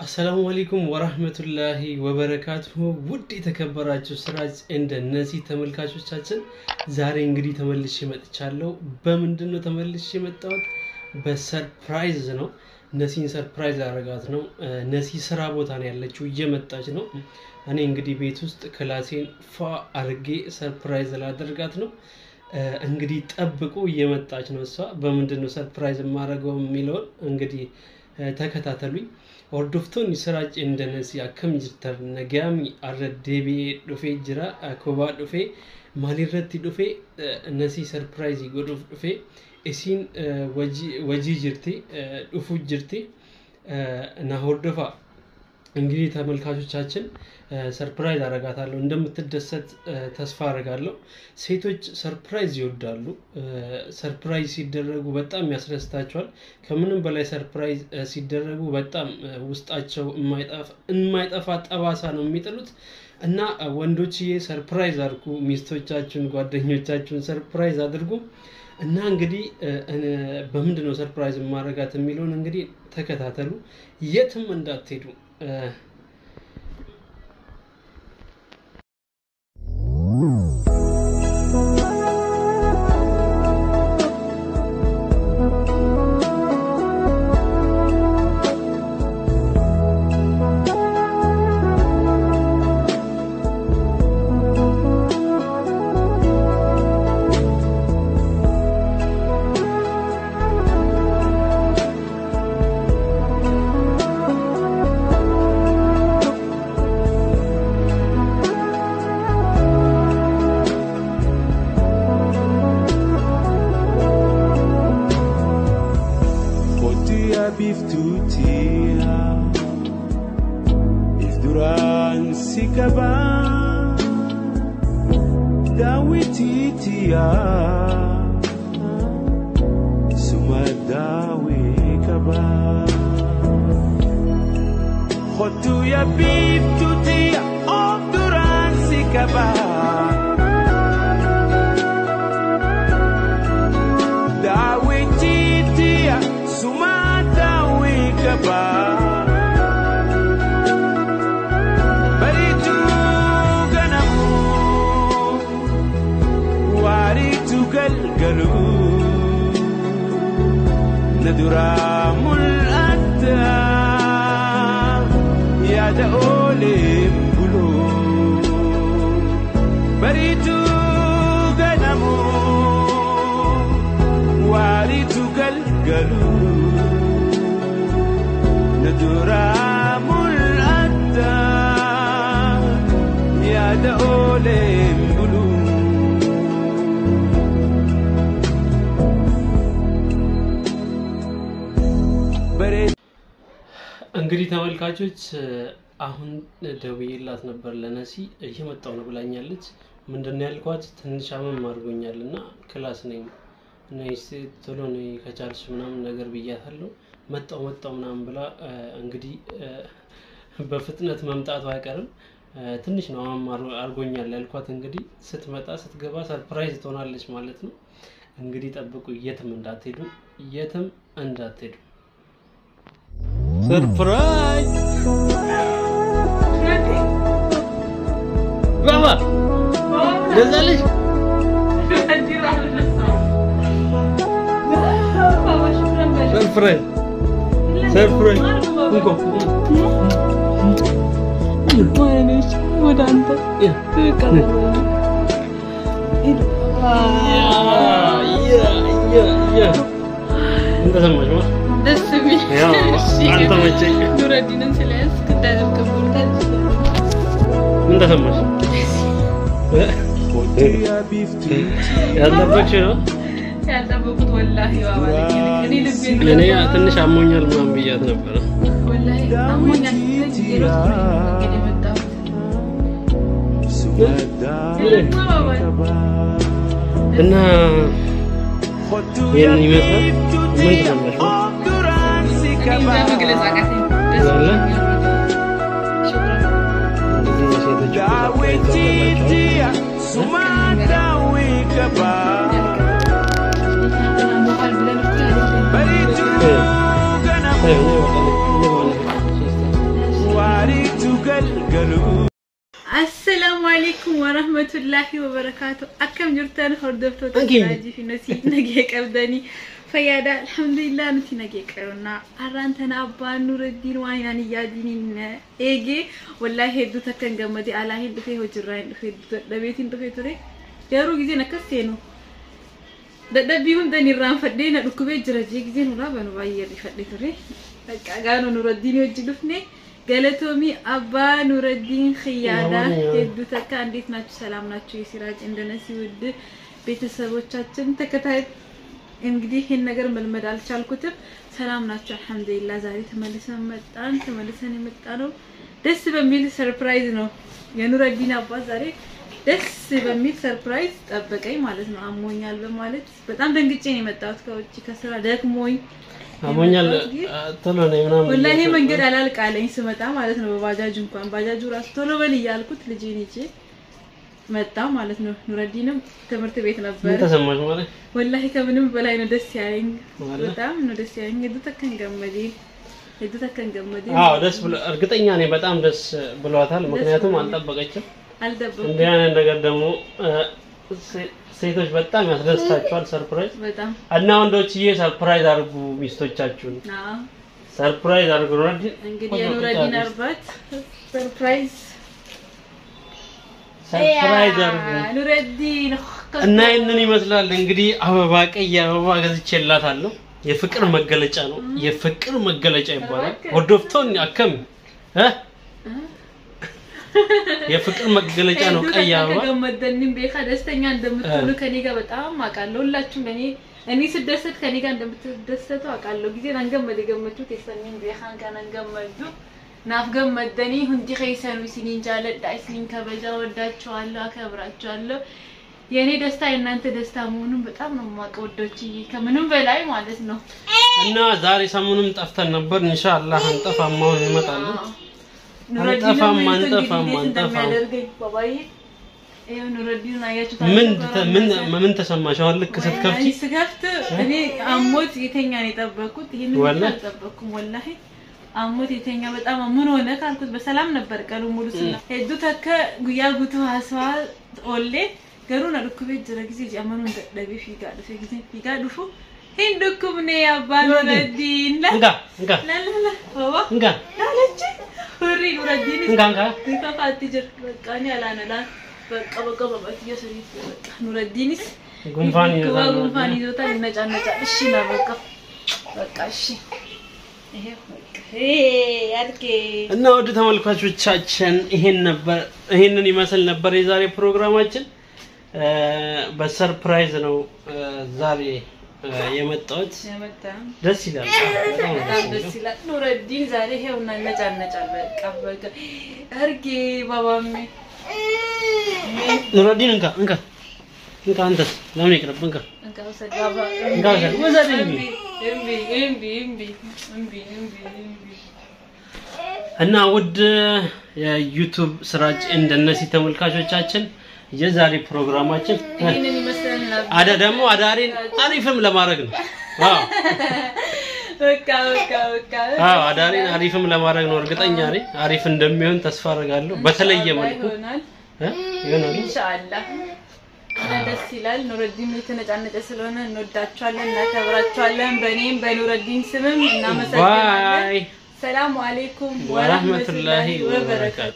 السلام عليكم ورحمة الله وبركاته ودي تكبراችሁ ስራጭ እንደነሲ ተመልካቾቻችን ዛሬ እንግዲህ ተመልሼ መጥቻለሁ በመንድነው ተመልሼ መጣሁት በሰርፕራይዝ ነው ነሲን ሰርፕራይዝ አረጋት ነው ነሲ ስራ ቦታ ነው ያለችው እየመጣች ነው እኔ እንግዲህ ቤት ውስጥ ክላሴን ፋ አርጌ ሰርፕራይዝ ላደርጋት ነው እንግዲህ ጠብቁ እየመጣች ነው እሷ በመንድነው ሰርፕራይዝ ማረጋው የሚለው እንግዲህ ተከታተሉኝ ordofton siraj indanasi akam jirtar nagami ardebi dofe jira akoba dofe malirratti dofe nasi surprise godof dofe esin waji jirti dofu jirti na hordofa እንግዲህ ተመልካቾቻችን ሰርፕራይዝ አረጋታለሁ እንደምትደሰት ተስፋ አረጋለሁ ሴቶች ሰርፕራይዝ ይወዳሉ ሰርፕራይዝ ሲደረጉ በጣም ያስደስታቸዋል ከምንም በላይ ሰርፕራይዝ ሲደረጉ በጣም ውስጣቸው የማይጠፋ ጠባሳ ነው የሚጥሉት እና ወንዶችዬ ሰርፕራይዝ አድርጉ ሚስቶቻችሁን ጓደኞቻችሁን ሰርፕራይዝ አድርጉ እና እንግዲህ በመንድነው ሰርፕራይዝ ማረጋት የሚለው እንግዲህ ተከታተሉ የትም እንዳትሄዱ Dawititia Sumadawi kaba Khotu ya biftutia Obduran sikaba Dawititia Sumadawi kaba galgalu naduramul atta ya daolim bulu baritu ganamu waritu galgalu naduramul atta ya daolim bulu እንግዲህ ተመልካቾች አሁን ደውዬላት ነበር ለነሲ እየመጣው ነው ብላኛለች ምንድነው ያልኳት ትንሽ አመም አድርጎኛልና ክላስ ነኝ ነይስ ቶሎ ነይ ከቻልሽ ምናምን ነገር ብያታለሁ መጣው ምናምን ብላ እንግዲህ በፍጥነት መምጣቱ አይቀርም ትንሽ ነው አመም አድርጎኛል ያልኳት እንግዲህ ስትመጣ ስትገባ ሰርፕራይዝ ትሆናለች ማለት ነው እንግዲህ ጠብቁ የትም እንዳትሄዱ Surprise! Baba! Nazalish? Surprise! Surprise! Unko. Manish, what anta? Yeah. Entar sama cuma. Desmi. Ya, anta macam. Nuradin'in selesi kıdem kabulden. Entar sama. Ya da bakıyor. Ya da bakut vallahi vallahi. Ini ya ትንሽ አሞኛል ምናምን ብያት ነበር. Vallahi አሞኛል ዜሮ እንግዲህ መጣሁ. እና ይሄን ይመስላል ምን ተሰማሽ? Inza መግለጽ አቃተኝ Dawititia Sumadawi kaba Baritu ganamu galgaluu. السلام عليكم ورحمة الله وبركاته. أكم جرتان هردفتو تسراجي في نسي نجيك أبداني فيادا الحمد لله نتي نجيك أرونا أرانتنا أبا نور الدين وعينا نيادين إيجي والله هدو تكن جمدي على هدو فيه وجرين في دبيتين دفي تري يارو جزينا كسينو ده بيهم ده نيران فدينا ركوبي جرجي جزين ولا بنو باير فدي تري كانوا نور الدين وجدفني قالتومي أبا نور الدين خيادا هدو تكا عنديت ناتشو سلام ناتشو يسيراج اندنسي ود ቤተሰቦቻችን ተከታይ እንግዲህ ይሄን ነገር መልመድ አልቻልኩትም ሰላም ናችሁ አልহামዱሊላህ ዛሬ ተመልሰን የመጣነው ደስ በሚል ሰርፕራይዝ ነው የኑረዲን አባት ዛሬ ደስ በሚል ሰርፕራይዝ ጠበቀኝ ማለት ነው አሞኛል በማለት በጣም ደንግጬ ነው የመጣሁት ከውጪ ከስራ ደክሞኝ አሞኛል ቶሎ ነው ምናምን ወላሂ መንገድ አላልቃለኝ ስመጣ ማለት ነው በባጃጅ እንኳን ባጃጁ ራስ ቶሎ በል ይያልኩት ልጄን ይዤ መጣ ማለት ነው ኑረዲንም ትምህርት ቤት ነበር ተሰማሽ ማለት ወላሂ ከምንም በላይ ነው ደስ ያለኝ በጣም ነው ደስ ያለኝ ሄዱ ተከን ገመዲ አዎ ደስ ብሎ እርግጠኛ ነኝ በጣም ደስ ብሏታል ምክንያቱም አልጠበቀችም እንዲህ አይነት ነገር ደግሞ ሴቶች በጣም ያስደስታቸዋል ሰርፕራይዝ በጣም እና ወንዶችዬ ሰርፕራይዝ አድርጉ ሚስቶቻችሁን አዎ ሰርፕራይዝ አድርጉ እንግዲህ የኑረዲን አርባት ሰርፕራይዝ ኑረዲን እና ይሄንን ይመስላል እንግዲህ አበባ ቀይ አበባ ገዝቼላታለሁ የፍቅር መገለጫ ነው የፍቅር መገለጫ ይባላል ወዶፍቶን አከም የፍቅር መገለጫ ነው ቀይ አበባ ከገመደንም በካ ደስተኛ እንደምትሆኑ ከኔ ጋር በጣም አቃለሁ ሁላችሁም እኔ ስደሰት ከኔ ጋር እንደምትደሰቱ አቃለሁ ጊዜ አንገመደ ገመቱት የሰኔን በካን ካን አንገመዱ ናፍገም መደኒ ሁንዲ ኸይሰኑ ሲኒን ጃለዳ ሲኒን ከበዛ ወዳቸዋለሁ አከብራቸዋለሁ የኔ ደስታ የናንተ ደስታ መሆኑን በጣም ነው ማቀወዶች ከምንም በላይ ማለት ነው እና ዛሬ ሰሞኑን ጠፍተን ነበር ኢንሻአላህ አንጠፋም አሁን እንመጣለን አንጠፋም ያደርገኝ ባባዬ ይሄው ኑረዲን አያችሁ ምን ተሰማሽ አሁን ልክ ስትከፍቺ ስከፍት እኔ አሞት የተኛ ነው የጠበኩት ይሄን አልጠበኩም ወላሂ አሞት የተኛ በጣም ምን ሆነ ካልኩት በሰላም ነበር ቀኑ ሙሉ ስላ ሄዱ ተከ ጉያ ጉቱ ሐስዋ ኦሌ ገሩና ልኩቤ ድረጊዜ ጃመኑ እንደደቢ ፊጋ ፊጋ ዱፉ ሂንዱኩም ነው ያባኑረዲን እንጋ ላላላ ወዋ እንጋ ላላች ሁሪ ኑረዲን እንጋ ከፋት ጅር በቃኝ አላነላ በቃ በቃ ይሰሪት በቃ ኑረዲንስ ጉንፋን ይዞታል ነጫነጫ እሺ ነው በቃ እሺ ይሄ እና ወደ ተመልካቾቻችን ይሄንን ይመስል ነበር የዛሬ ፕሮግራማችን በሰርፕራይዝ ነው ዛሬ የመጣሁት ደስ ይላል በጣም ደስ ይላል ኑረዲን ዛሬ ይሄውና ነጫነጫል በቃ አርጌ ባባሜ ኑረዲን እንካ አንተስ ለምን ይቅርብ እንካ ወሰድ ባባ ወሰድ እምቢ እና ውድ የዩቲዩብ ስራጭ እንደነሲ ተመልካቾቻችን የዛሬ ፕሮግራማችን ይሄንን ይመስላል ደግሞ አዳሪን አሪፍም ለማድረግ ነው በቃ አዳሪን አሪፍም ለማድረግ ነው እርግጠኛ ነኝ አሪፍ እንደሚሆን ተስፋ አደርጋለሁ በተለየ መልኩ ይሆናል ኢንሻአላህ ደስ ይላል ኑረዲን የተነጫነጨ ስለሆነ እንወዳቸዋለን እናከብራቸዋለን በእኔም በኑረዲን ስምም እናመሰግናለን ሰላም አለይኩም ወራህመቱላሂ ወበረካቱ